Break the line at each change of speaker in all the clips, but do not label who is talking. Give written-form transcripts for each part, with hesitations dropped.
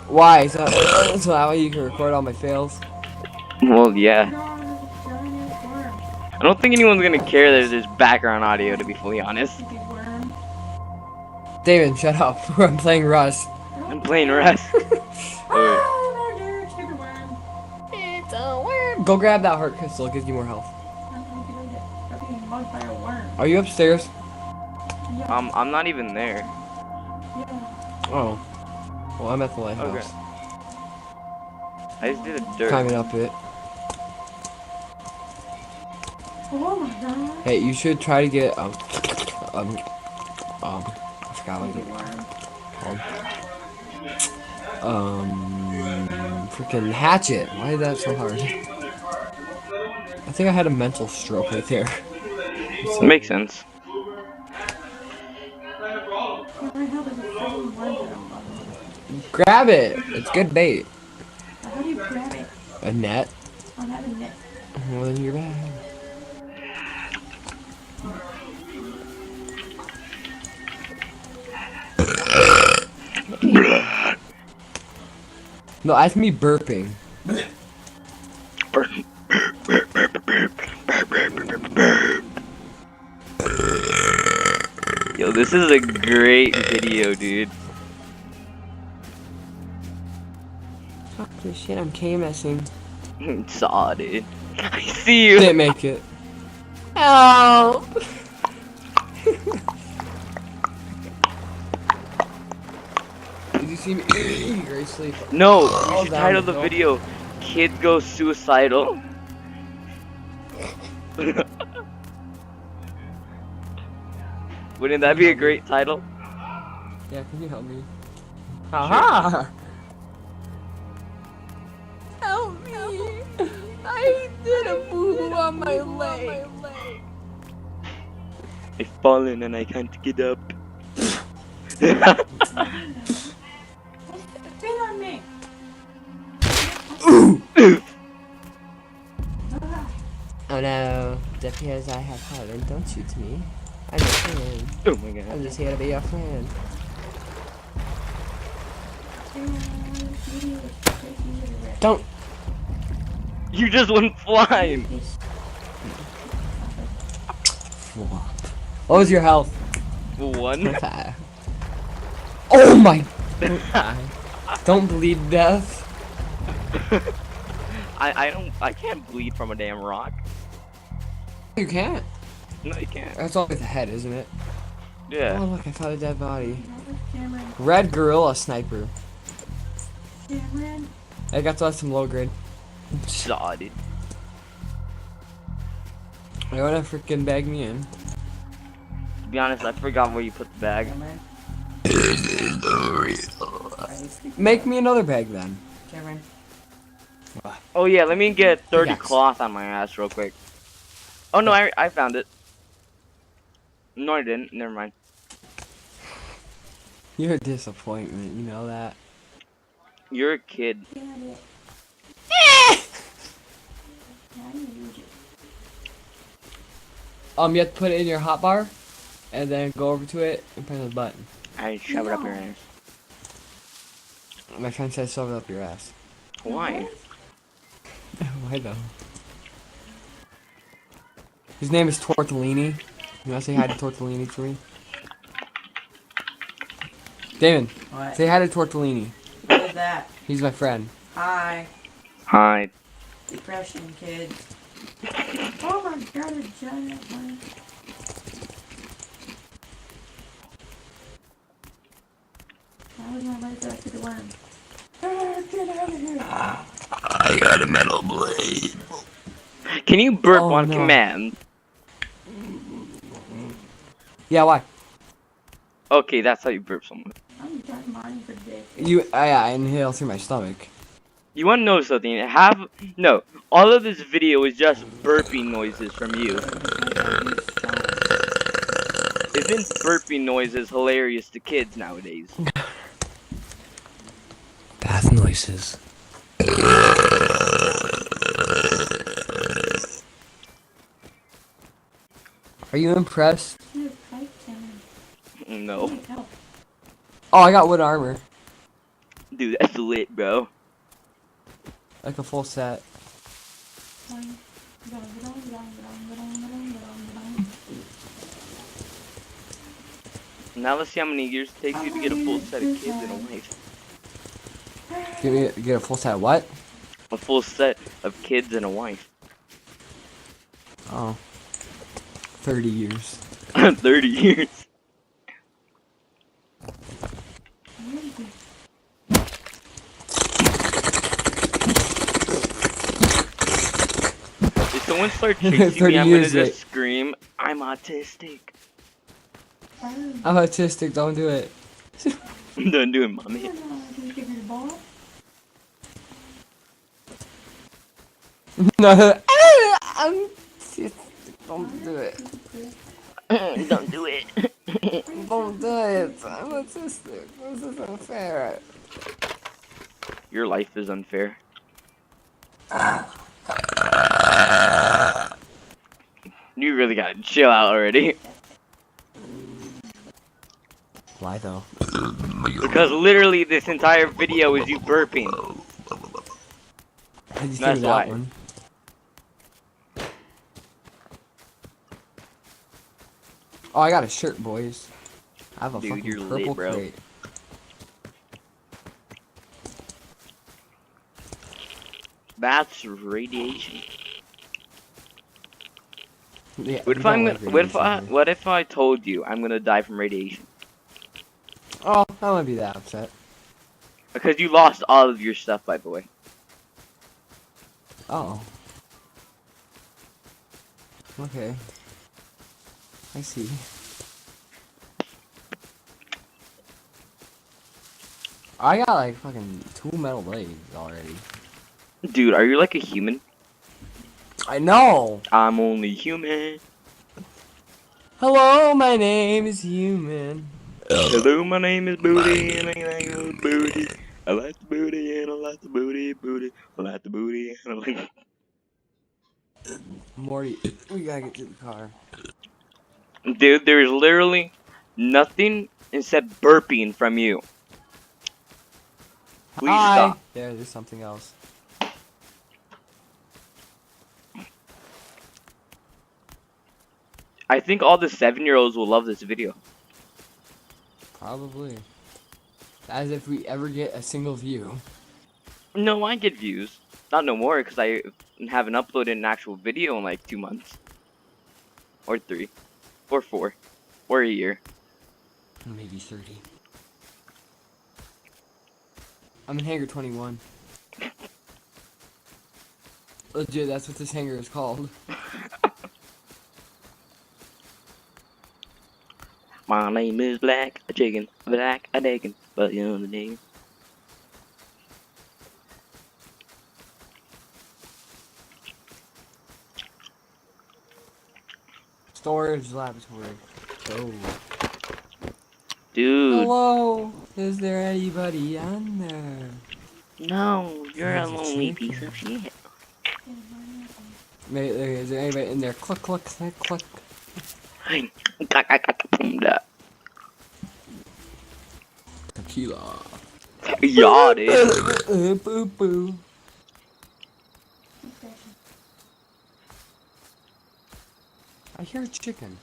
Why? So that way you can record all my fails?
Well, yeah.
No, giant worm.
I don't think anyone's gonna care that there's background audio, to be fully honest.
Stupid worm.
David, shut up. I'm playing Rust.
I
I'm
don't
playing
care.
Rust. Oh,
Oh, no, dude, stupid worm.
It's a worm. Go grab that heart crystal. It gives you more health.
I'm gonna do it. I'm being mugged by a worm.
Are you upstairs?
Yeah.
I'm not even there.
Yeah.
Oh. Well, I'm at the
Okay.
lighthouse.
I just did a dirt.
Climbing up it.
Oh my god.
Hey, you should try to get I forgot what
Stupid
it
worm.
called. Freaking hatchet. Why is that so hard? I think I had a mental stroke right there.
Makes sense.
Where the hell is a freaking worm that I'm bugging?
Grab it. It's good bait.
How do you grab it?
A net.
I don't have a net.
Well, then you're bad. No, that's me burping.
Yo, this is a great video, dude.
Fuck this shit, I'm KMSing.
Saw, dude. I see you.
Didn't make it. Help! Did you see me? Great sleep.
No, you
Oh,
should
down
title
the
the
hill.
video "Kid Goes Suicidal." Wouldn't that be a great title?
Yeah, can you help me? Haha! Help me! I did a boo-boo on my leg.
I've fallen and I can't get up.
Spit on me.
Oh no, just because I have heaven, don't shoot me. I'm your friend.
Oh my god.
I'm just here to be your friend. Don't!
You just went flying.
What was your health?
One.
Oh my! Don't bleed death.
I can't bleed from a damn rock.
You can't.
No, you can't.
That's all with the head, isn't it?
Yeah.
Oh look, I found a dead body.
Cameron.
Red gorilla sniper.
Cameron.
I got to some low grade.
Saw, dude.
You wanna freaking bag me in?
To be honest, I forgot where you put the bag.
Cameron.
Make me another bag then.
Cameron.
Oh yeah, let me get 30
Yes.
cloth on my ass real quick. Oh no, I found it. No, I didn't. Never mind.
You're a disappointment, you know that.
You're a kid.
Get it. How do you use it?
You have to put it in your hotbar, and then go over to it and press the button.
I shove it up your ass.
My friend says shove it up your ass.
Why?
Why though? His name is Tortellini. You wanna say hi to Tortellini for me? Damon,
What?
say hi to Tortellini.
What is that?
He's my friend.
Hi.
Hi.
Depression, kid. Oh my god, a giant one. How was my life after the worm? Ah, get out of here.
I got a metal blade.
Can you burp
Oh,
on
no.
command?
Yeah, why?
Okay, that's how you burp someone.
I'm done mine for dick.
I inhale through my stomach.
You want to know something? No. All of this video is just burping noises from you. Isn't burping noises hilarious to kids nowadays?
Bath noises.
Are you impressed?
Dude, fight Cameron.
No.
Help.
Oh, I got wood armor.
Dude, that's lit, bro.
Like a full set.
Now let's see how many years it takes you to get a full set of kids and a wife.
Get a full set. What?
A full set of kids and a wife.
Oh. 30 years.
30 years. If someone starts chasing me,
30
I'm gonna
years,
just scream, I'm autistic.
I'm autistic. Don't do it.
Don't do it, mommy.
No. I'm autistic. Don't do it.
Don't do it.
Don't do it. I'm autistic. This is unfair.
Your life is unfair. You really gotta chill out already.
Why though?
Because literally this entire video is you burping.
How did you
That's
think of
why.
that one? Oh, I got a shirt, boys. I have a
Dude,
fucking
you're
purple
lit, bro.
crate.
That's radiation.
Yeah,
What
we
if
don't
I'm
like
gonna, what if I
radiation here.
what if I told you I'm gonna die from radiation?
Oh, I wouldn't be that upset.
Because you lost all of your stuff, by the way.
Oh. Okay. I see. I got like fucking 2 metal blades already.
Dude, are you like a human?
I know!
I'm only human.
Hello, my name is Human.
Hello, my name is Booty, and I like booty. I like the booty, and I like the booty. I like the booty, and I like.
Morty, we gotta get to the car.
Dude, there's literally nothing except burping from you. Please
Hi!
stop.
There's something else.
I think all the 7-year-olds will love this video.
Probably. As if we ever get a single view.
No, I get views. Not no more, because I haven't uploaded an actual video in like 2 months. Or 3. Or 4. Or a year.
Maybe 30. I'm in hangar 21. Legit, that's what this hangar is called.
My name is Black a Chicken, Black a Chicken, but you know the name.
Storage laboratory. Oh.
Dude,
Hello. Is there anybody on there?
no, you're a
There's a
lonely
chicken.
piece of shit.
Is there anybody in there? Cluck, cluck, cluck, cluck. Tequila.
Yeah, dude.
Boo boo. I hear a chicken.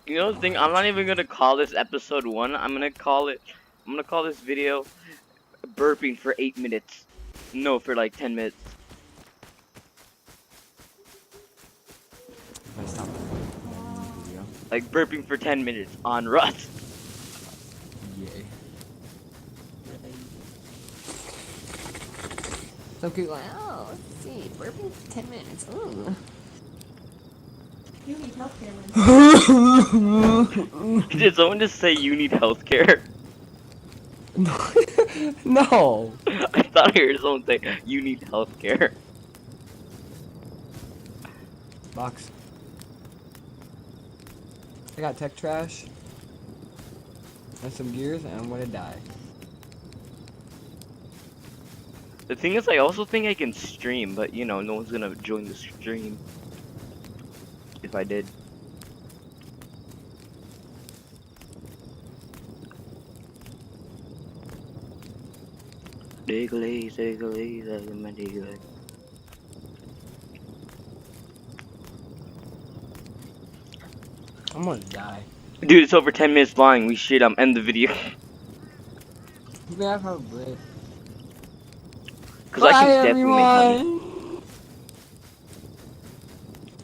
You know the thing, I'm not even gonna call this episode 1. I'm gonna call this video burping for 8 minutes. No, for like 10 minutes.
If I stop the video.
Like burping for 10 minutes on Rust.
Yay. Some people are like, oh, let's see, burping for 10 minutes. Ooh.
You need healthcare.
Did someone just say you need healthcare?
No.
I thought I heard someone say you need healthcare.
Box. I got tech trash. And some gears, and I'm gonna die.
The thing is, I also think I can stream, but you know, no one's gonna join the stream. If I did. Take a leak, like a man, take a leak.
I'm gonna die.
Dude, it's over 10 minutes long. We should end the video.
Yeah, probably.
Cause I
Bye,
can definitely make money.
everyone.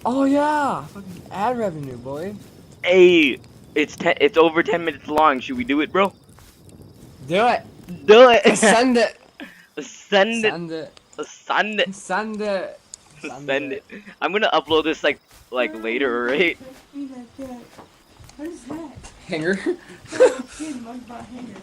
Oh yeah, fucking ad revenue, boy.
Hey, it's over 10 minutes long. Should we do it, bro?
Do it.
Do it.
Send it.
Send it.
Send it.
Send it.
Send it.
Send it. I'm gonna upload this like later, right?
What is that?
Hanger.
Oh, kid, mug bot hanger.